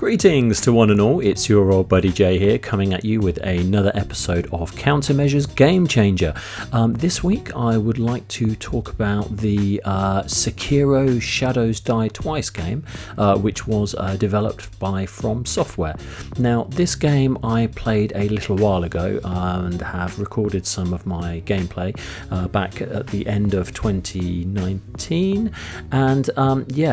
Greetings to one and all, it's your old buddy Jay here, coming at you with another episode of Countermeasures Game Changer. This week I would like to talk about the Sekiro Shadows Die Twice game, which was developed by From Software. Now, this game I played a little while ago and have recorded some of my gameplay back at the end of 2019, and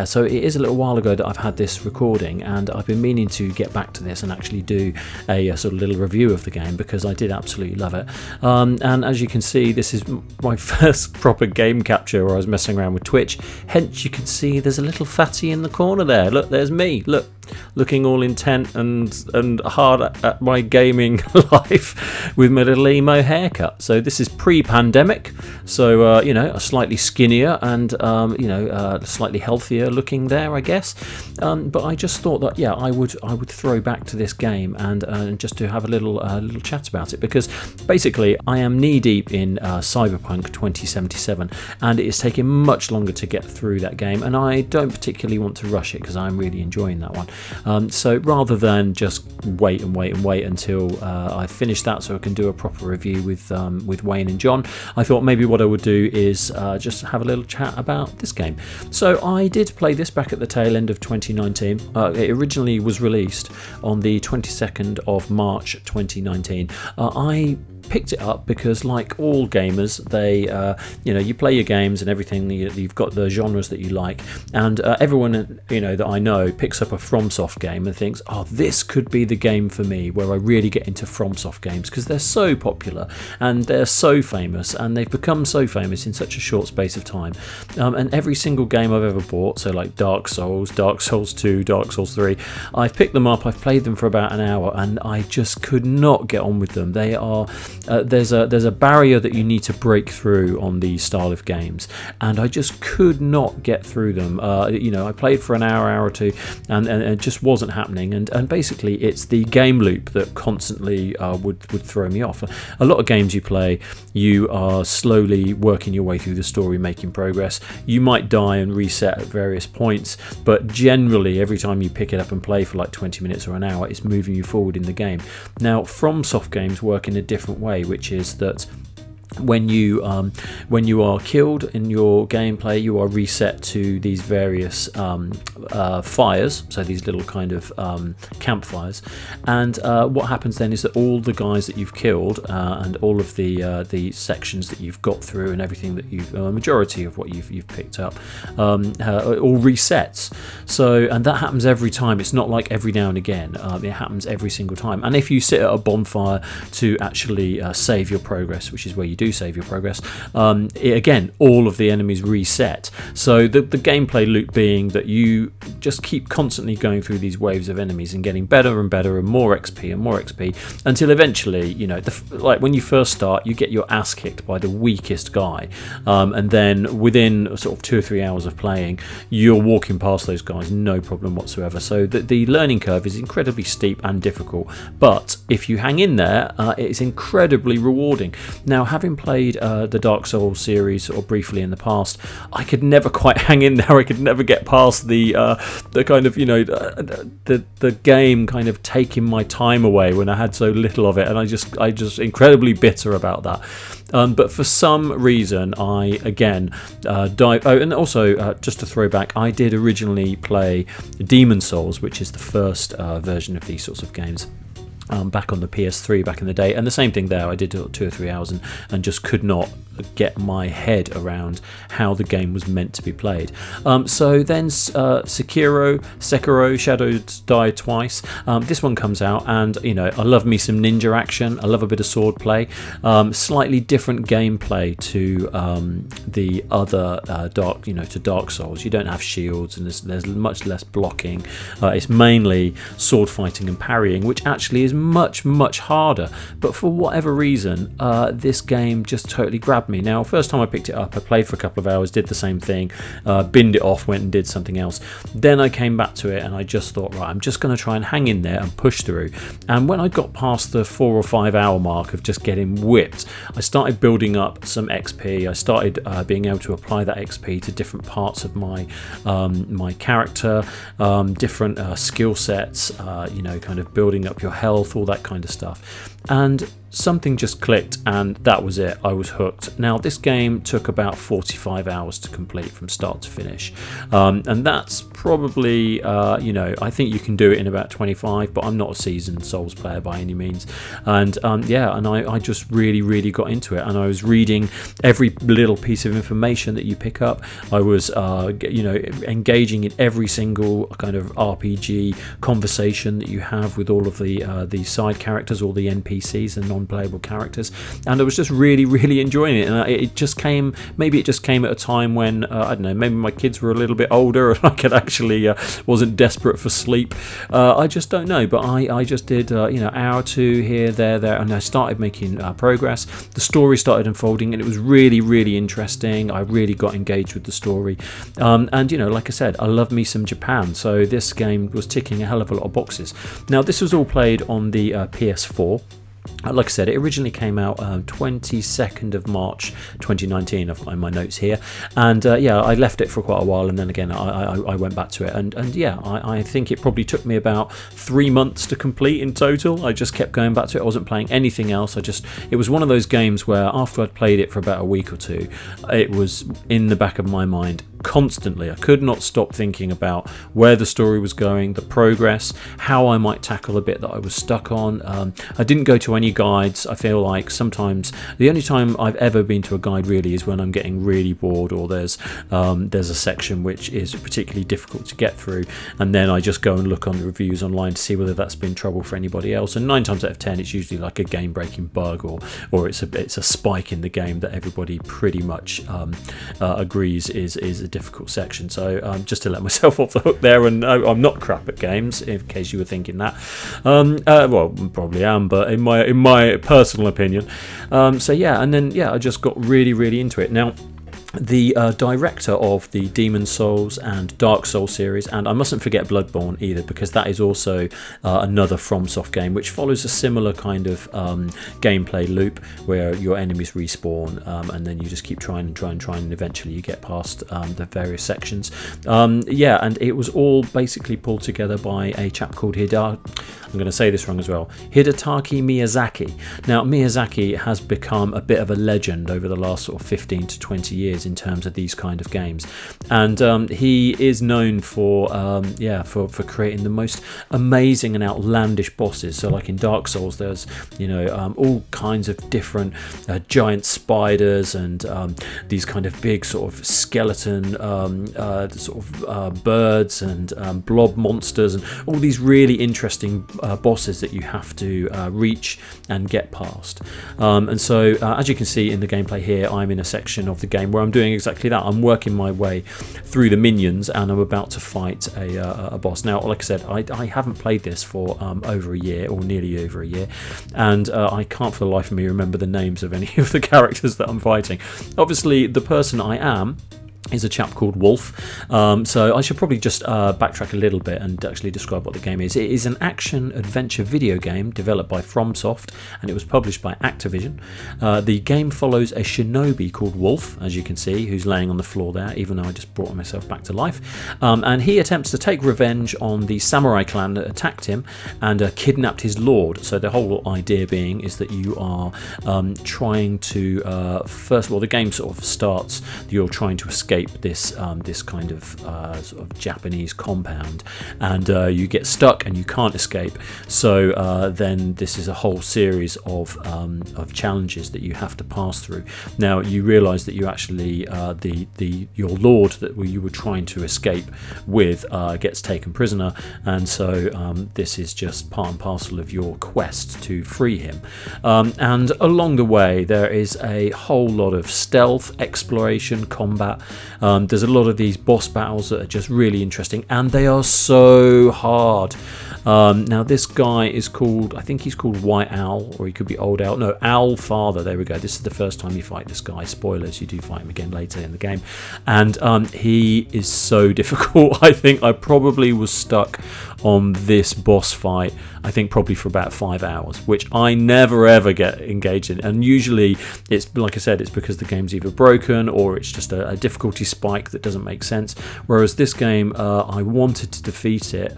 so it is a little while ago that I've had this recording, and I've been meaning to get back to this and actually do a sort of little review of the game because I did absolutely love it. And as you can see, this is my first proper game capture where I was messing around with Twitch. Hence, you can see there's a little fatty in the corner there. Look, there's me. Look, looking all intent and hard at my gaming life with my little emo haircut. So this is pre-pandemic, so a slightly skinnier and slightly healthier looking there, I guess. But I just thought that I would throw back to this game and just to have a little chat about it, because basically I am knee deep in Cyberpunk 2077, and it is taking much longer to get through that game, and I don't particularly want to rush it because I'm really enjoying that one. So rather than just wait until I finish that so I can do a proper review with Wayne and John, I thought maybe what I would do is just have a little chat about this game. So I did play this back at the tail end of 2019. It originally was released on the 22nd of March 2019. I picked it up because, like all gamers, they you play your games and everything, you've got the genres that you like, and everyone that I know picks up a FromSoft game and thinks, oh, this could be the game for me where I really get into FromSoft games, because they're so popular and they're so famous, and they've become so famous in such a short space of time. And every single game I've ever bought, so like Dark Souls 2, Dark Souls 3, I've picked them up, I've played them for about an hour, and I just could not get on with them. They are there's a barrier that you need to break through on these style of games, and I just could not get through them. I played for an hour or two, and it just wasn't happening. And basically, it's the game loop that constantly would throw me off. A lot of games you play, you are slowly working your way through the story, making progress. You might die and reset at various points, but generally, every time you pick it up and play for like 20 minutes or an hour, it's moving you forward in the game. Now, FromSoft games work in a different way, which is that when you are killed in your gameplay, you are reset to these various fires, so these little kind of campfires, and what happens then is that all the guys that you've killed and all of the sections that you've got through and everything that you've majority of what you've picked up all resets. So, and that happens every time. It's not like every now and again. It happens every single time. And if you sit at a bonfire to actually save your progress, which is where you do save your progress, again, all of the enemies reset. So the gameplay loop being that you just keep constantly going through these waves of enemies and getting better and better and more XP until eventually, like when you first start, you get your ass kicked by the weakest guy, and then within sort of 2 or 3 hours of playing, you're walking past those guys no problem whatsoever. So the learning curve is incredibly steep and difficult, but if you hang in there, it's incredibly rewarding. Now, having played the Dark Souls series or briefly in the past, I could never quite hang in there. I could never get past the kind of the game kind of taking my time away when I had so little of it, and I just incredibly bitter about that. But for some reason, I again dive. Oh, and also just to throw back, I did originally play Demon Souls, which is the first version of these sorts of games. Back on the PS3 back in the day, and the same thing there. I did 2 or 3 hours and just could not get my head around how the game was meant to be played. So then Sekiro Shadows Die Twice. This one comes out, and I love me some ninja action. I love a bit of sword play. Slightly different gameplay to the other to Dark Souls. You don't have shields, and there's much less blocking. It's mainly sword fighting and parrying, which actually is much harder. But for whatever reason, this game just totally grabbed me. Now, first time I picked it up, I played for a couple of hours, did the same thing, binned it off, went and did something else. Then I came back to it and I just thought, right, I'm just going to try and hang in there and push through. And when I got past the 4 or 5 hour mark of just getting whipped, I started building up some XP. I started being able to apply that XP to different parts of my my character, different skill sets, kind of building up your health, all that kind of stuff. And something just clicked, and that was it. I was hooked. Now, this game took about 45 hours to complete from start to finish, and that's probably I think you can do it in about 25, but I'm not a seasoned Souls player by any means. And I just really got into it, and I was reading every little piece of information that you pick up. I was engaging in every single kind of RPG conversation that you have with all of the side characters, all the NPCs and non-playable characters, and I was just really enjoying it. And it just came at a time when I don't know, maybe my kids were a little bit older and I could actually wasn't desperate for sleep. I just don't know, but I just did hour or two here, there, and I started making progress. The story started unfolding, and it was really interesting. I really got engaged with the story, and like I said, I love me some Japan, so this game was ticking a hell of a lot of boxes. Now, this was all played on the PS4. Like I said, it originally came out 22nd of March 2019. I've got in my notes here, and I left it for quite a while, and then again I went back to it, and I think it probably took me about 3 months to complete in total. I just kept going back to it. I wasn't playing anything else. It was one of those games where after I'd played it for about a week or two, it was in the back of my mind constantly. I could not stop thinking about where the story was going, the progress, how I might tackle a bit that I was stuck on. I didn't go to any guides. I feel like sometimes the only time I've ever been to a guide really is when I'm getting really bored, or there's a section which is particularly difficult to get through, and then I just go and look on the reviews online to see whether that's been trouble for anybody else. And 9 times out of 10 it's usually like a game breaking bug, or it's a spike in the game that everybody pretty much agrees is a difficult section. So just to let myself off the hook there, and I'm not crap at games, in case you were thinking that. Well, probably am, but in my personal opinion. I just got really into it. Now, the director of the Demon Souls and Dark Souls series, and I mustn't forget Bloodborne either, because that is also another FromSoft game which follows a similar kind of gameplay loop where your enemies respawn, and then you just keep trying, and eventually you get past the various sections. And it was all basically pulled together by a chap called I'm going to say this wrong as well, Hidetaka Miyazaki. Now, Miyazaki has become a bit of a legend over the last sort of 15 to 20 years in terms of these kind of games, and he is known for creating the most amazing and outlandish bosses. So like in Dark Souls, there's all kinds of different giant spiders and these kind of big sort of skeleton birds and blob monsters, and all these really interesting bosses that you have to reach and get past. And so as you can see in the gameplay here, I'm in a section of the game where I'm doing exactly that. I'm working my way through the minions, and I'm about to fight a boss. Now, like I said, I haven't played this for over a year, or nearly over a year, and I can't for the life of me remember the names of any of the characters that I'm fighting. Obviously, the person I am is a chap called Wolf. So I should probably just backtrack a little bit and actually describe what the game is. It is an action-adventure video game developed by FromSoft, and it was published by Activision. The game follows a shinobi called Wolf, as you can see, who's laying on the floor there, even though I just brought myself back to life. And he attempts to take revenge on the samurai clan that attacked him and kidnapped his lord. So the whole idea being is that you are trying to, first of all, the game sort of starts, you're trying to escape this kind of sort of Japanese compound, and you get stuck and you can't escape. So then this is a whole series of challenges that you have to pass through. Now you realise that you actually your lord that you were trying to escape with gets taken prisoner, and so this is just part and parcel of your quest to free him. And along the way there is a whole lot of stealth, exploration, combat, There's a lot of these boss battles that are just really interesting, and they are so hard. Now this guy is called, I think he's called White Owl, or he could be Old Owl. No, Owl Father. There we go. This is the first time you fight this guy. Spoilers, you do fight him again later in the game, and he is so difficult. I think I probably was stuck on this boss fight, I think probably for about 5 hours, which I never ever get engaged in. And usually it's, like I said, it's because the game's either broken or it's just a difficulty spike that doesn't make sense. Whereas this game, I wanted to defeat it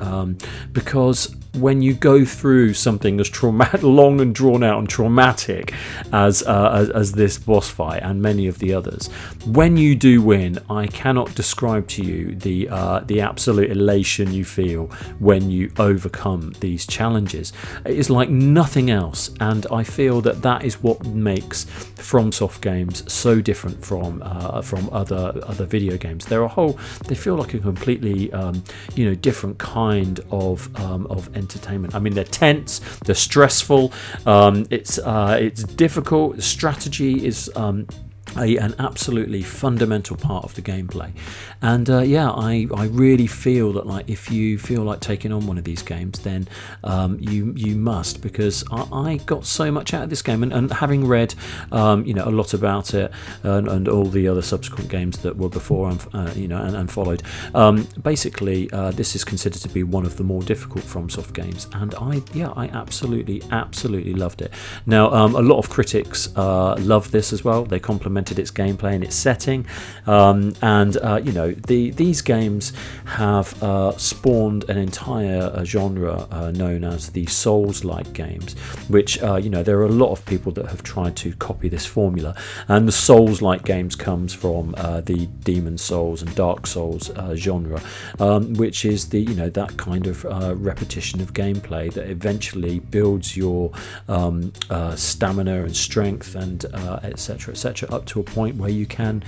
because when you go through something as long and drawn out and traumatic as this boss fight and many of the others, when you do win, I cannot describe to you the absolute elation you feel when you overcome these challenges. It is like nothing else, and I feel that is what makes FromSoft games so different from other video games. They feel like a completely different kind of entertainment. I mean, they're tense, they're stressful, it's difficult. Strategy is an absolutely fundamental part of the gameplay, and I really feel that, like, if you feel like taking on one of these games, then you must, because I got so much out of this game, and having read a lot about it and all the other subsequent games that were before and followed, basically this is considered to be one of the more difficult FromSoft games, and I absolutely loved it. Now a lot of critics love this as well. They complimented its gameplay and its setting, these games have spawned an entire genre known as the Souls-like games, which there are a lot of people that have tried to copy this formula, and the Souls-like games comes from the Demon Souls and Dark Souls genre, which is that kind of repetition of gameplay that eventually builds your stamina and strength and etc up to a point where you can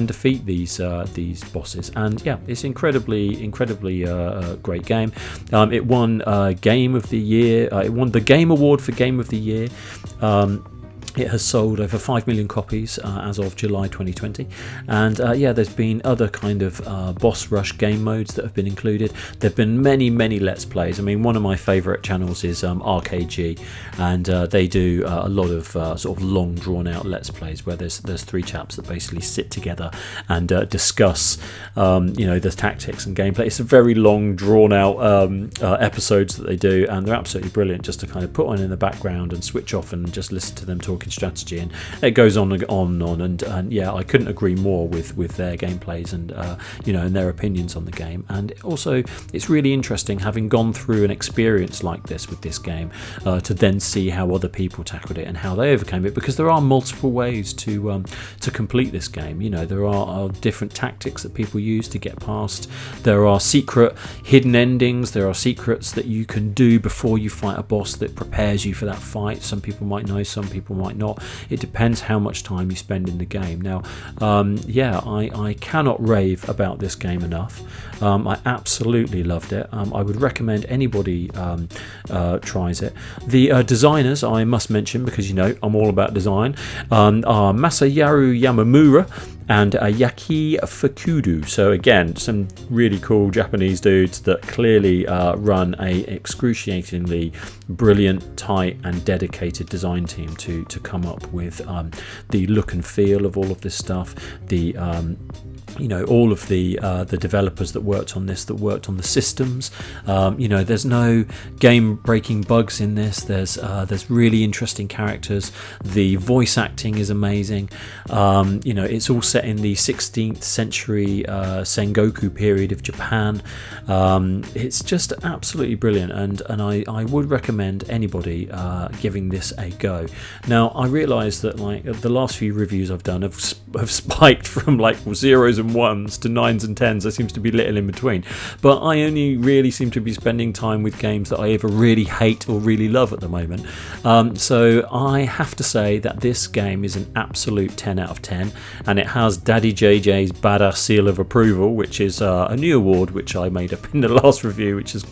defeat these bosses. And it's incredibly great game. It won Game of the Year. It won the Game Award for Game of the Year. It has sold over 5 million copies as of July 2020, and there's been other kind of boss rush game modes that have been included. There have been many Let's Plays. I mean, one of my favourite channels is RKG, and they do a lot of sort of long drawn out Let's Plays where there's 3 chaps that basically sit together and discuss the tactics and gameplay. It's a very long drawn out episodes that they do, and they're absolutely brilliant just to kind of put on in the background and switch off and just listen to them talking strategy, and it goes on and on, and I couldn't agree more with their gameplays and and their opinions on the game. And also it's really interesting, having gone through an experience like this with this game, to then see how other people tackled it and how they overcame it, because there are multiple ways to complete this game. There are different tactics that people use to get past. There are secret hidden endings, there are secrets that you can do before you fight a boss that prepares you for that fight. Some people might know, some people might not. It depends how much time you spend in the game. Now I cannot rave about this game enough. I absolutely loved it. I would recommend anybody tries it. The designers, I must mention, because I'm all about design, are Masayaru Yamamura and Yaki Fukuda. So again, some really cool Japanese dudes that clearly run a excruciatingly brilliant, tight and dedicated design team to come up with the look and feel of all of this stuff. The all of the developers that worked on this, that worked on the systems. There's no game-breaking bugs in this. There's really interesting characters. The voice acting is amazing. It's all set in the 16th century Sengoku period of Japan. It's just absolutely brilliant, and I would recommend anybody giving this a go. Now, I realise that the last few reviews I've done have spiked from zeros and ones to 9s and 10s. There seems to be little in between, but I only really seem to be spending time with games that I either really hate or really love at the moment. So I have to say that this game is an absolute 10 out of 10, and it has Daddy JJ's Badass Seal of Approval, which is a new award which I made up in the last review, which has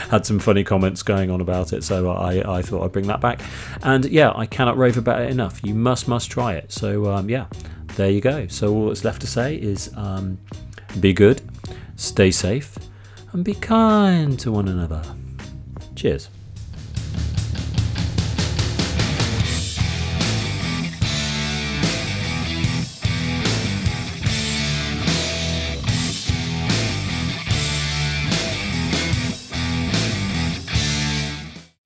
had some funny comments going on about it, so I thought I'd bring that back. And I cannot rave about it enough. You must try it. So there you go. So all that's left to say is be good, stay safe, and be kind to one another. Cheers.